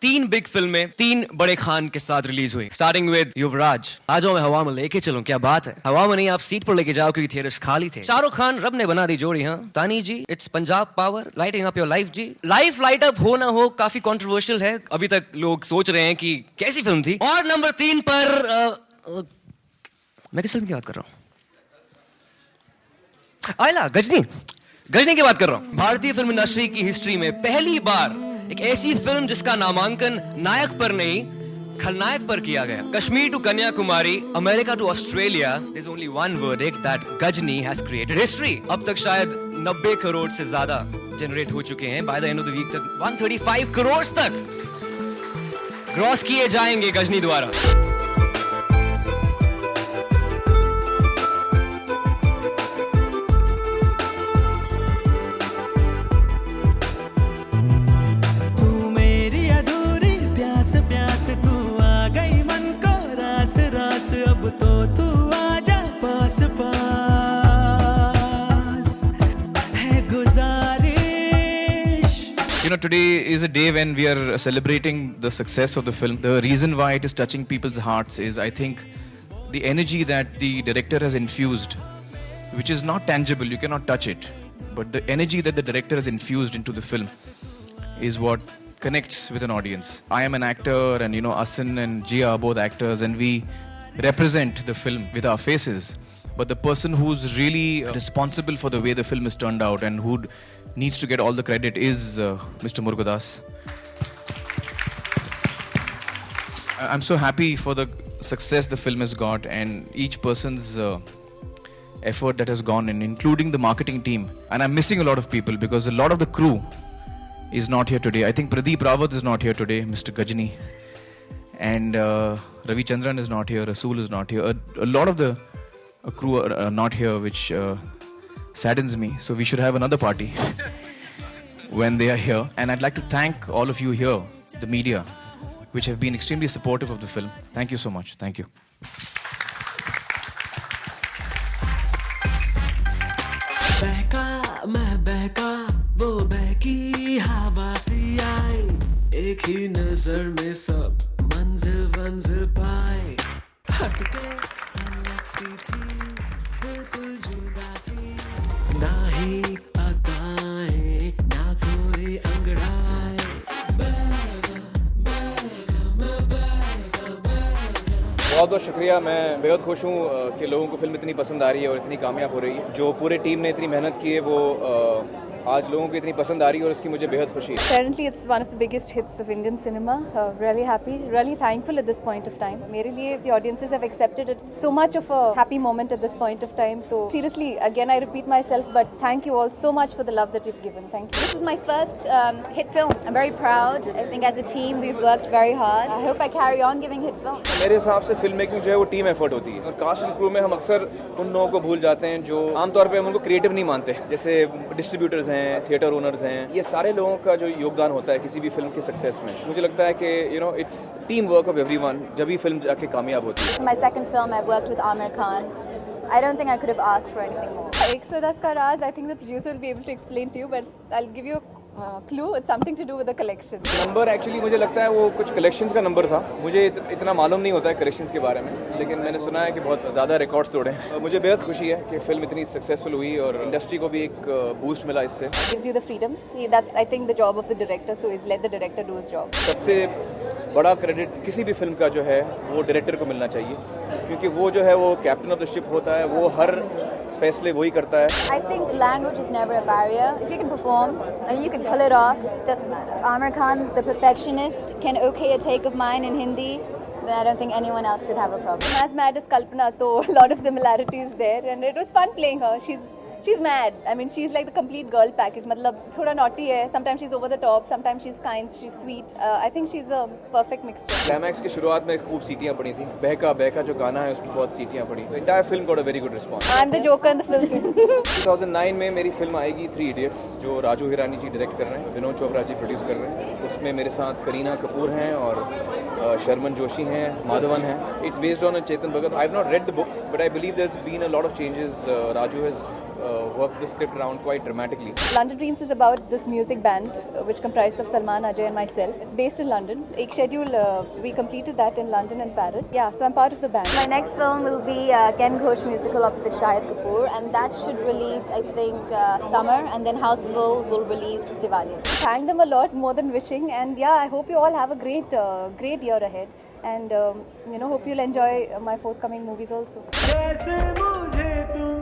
3 big फिल्में 3 बड़े खान के साथ रिलीज हुई, स्टार्टिंग विद युवराज। आज मैं हवा में लेके चलूं, क्या बात है। हवा में नहीं, आप सीट पर लेके जाओ क्योंकि थिएटर्स खाली थे। शाहरुख खान, रब ने बना दी जोड़ी। हाँ Tani ji, it's Punjab power lighting up your life जी। लाइफ लाइट अप हो ना हो, काफी कंट्रोवर्शियल है, अभी तक लोग सोच रहे हैं कि कैसी फिल्म थी। और नंबर 3 पर मैं किस फिल्म की बात कर रहा हूँ? आयला, गजनी की बात कर रहा हूँ। भारतीय फिल्म इंडस्ट्री की हिस्ट्री में पहली बार एक ऐसी फिल्म जिसका नामांकन नायक पर नहीं खलनायक पर किया गया। Kashmir to Kanyakumari, America to Australia, there is only one verdict that Ghajini has created history. अब तक शायद 90 करोड़ से ज्यादा जनरेट हो चुके हैं। By the end of the week तक 135 करोड़ तक क्रॉस किए जाएंगे गजनी द्वारा। प्यास तू आ गई मन को रास रास, अब तो तू आजा पास पास है गुजारिश। You know, today is a day when we are celebrating the success of the film. The reason why it is touching people's hearts is, I think, the energy that the director has infused, which is not tangible, you cannot touch it, but the energy that the director has infused into the film is what connects with an audience. I am an actor, and you know, Asin and Jia are both actors, and we represent the film with our faces. But the person who's really responsible for the way the film is turned out and who needs to get all the credit is Mr. Murugadas. I'm so happy for the success the film has got, and each person's effort that has gone in, including the marketing team. And I'm missing a lot of people because a lot of the crew is not here today. I think Pradeep Rawat is not here today, Mr. Gajni, and Ravi Chandran is not here, Rasool is not here. A lot of the crew are not here, which saddens me. So we should have another party when they are here. And I'd like to thank all of you here, the media, which have been extremely supportive of the film. Thank you so much. Thank you. वो बहकी हवा सी आई, एक ही नजर में सब मंजिल मंजिल पाए। हटके अलग सी थी बिल्कुल जुदा सी, ना ही अदाएं ना कोई अंगड़ाए। बहुत बहुत शुक्रिया। मैं बेहद खुश हूँ कि लोगों को फिल्म इतनी पसंद आ रही है और इतनी कामयाब हो रही है। जो पूरे टीम ने इतनी मेहनत की है वो आज लोगों को इतनी पसंद आ रही है और इसकी मुझे बेहद खुशी है। Apparently it's one of the biggest hits of Indian cinema. Really happy, really thankful at this point of time. मेरे लिए the audiences have accepted it. So much of a happy moment at this point of time. So seriously, again I repeat myself, but thank you all so much for the love that you've given. Thank you. This is my first hit film. I'm very proud. I think as a team we've worked very hard. I hope I carry on giving hit films. मेरे हिसाब से film making जो है वो team effort होती है, और cast and crew में हम अक्सर उन लोगों को भूल जाते हैं जो आमतौर पे हम उनको क्रिएटिव नहीं मानते, जैसे डिस्ट्रीब्यूटर्स हैं, थिएटर ओनर्स हैं। ये सारे लोगों का जो योगदान होता है किसी भी फिल्म के सक्सेस में, मुझे लगता है कि you know its team work of everyone, जब भी फिल्म जाके कामयाब होती है। This is my second film. I've worked with Amir Khan. I don't think I could have asked for anything more. 110 का राज, I think the producer will be able to explain to you, but I'll give you a clue. It's something to do with the collection. Number actually मुझे लगता है वो कुछ collections का number था। मुझे इतना मालूम नहीं होता है कलेक्शंस के बारे में, लेकिन मैंने सुना है कि बहुत ज़्यादा रिकॉर्ड्स तोड़े हैं। मुझे बेहद खुशी है कि फिल्म इतनी सक्सेसफुल हुई और इंडस्ट्री को भी एक बूस्ट मिला इससे। Gives you the freedom. That's I think the job of the director. So is let the director do his job. सबसे बड़ा क्रेडिट किसी भी फिल्म का जो है वो डायरेक्टर को मिलना चाहिए, क्योंकि वो जो है वो कैप्टन ऑफ द शिप होता है, वो हर फैसले वही करता है। I think language is never a barrier. If you can perform and you can pull it off, doesn't matter. Amir Khan, the perfectionist, can okay a take of mine in Hindi. Then I don't think anyone else should have a problem. As mad as Kalpana, so a lot of similarities there, and it was fun playing her. She's mad. I mean, she's like the complete girl package. मतलब थोड़ा naughty है. Sometimes she's over the top. Sometimes she's kind. She's sweet. I think she's a perfect mixture. Climax की शुरुआत में खूब सीटियां पड़ी थी। बहका बहका जो गाना है उसमें बहुत सीटियां पड़ी। Entire film got a very good response. I'm the joker in the film. 2009 में मेरी फिल्म आएगी 3 Idiots, जो राजू हिरानी जी डायरेक्ट कर रहे हैं, विनोद चोपड़ा जी प्रोड्यूस कर रहे हैं। उसमें मेरे साथ करीना कपूर हैं और शर्मन जोशी हैं, माधवन हैं। It's based on a Chetan Bhagat. I have not read the book, but I believe there's been a lot of changes. Raju has worked the script around quite dramatically. London Dreams is about this music band which comprised of Salman, Ajay and myself. It's based in London. Ek schedule, we completed that in London and Paris. Yeah, so I'm part of the band. My next film will be Ken Ghosh musical opposite Shahid Kapoor, and that should release, I think, summer, and then Houseful will release Diwali. Thank them a lot, more than wishing, and yeah, I hope you all have a great year ahead, and hope you'll enjoy my forthcoming movies also. जैसे मुझे तू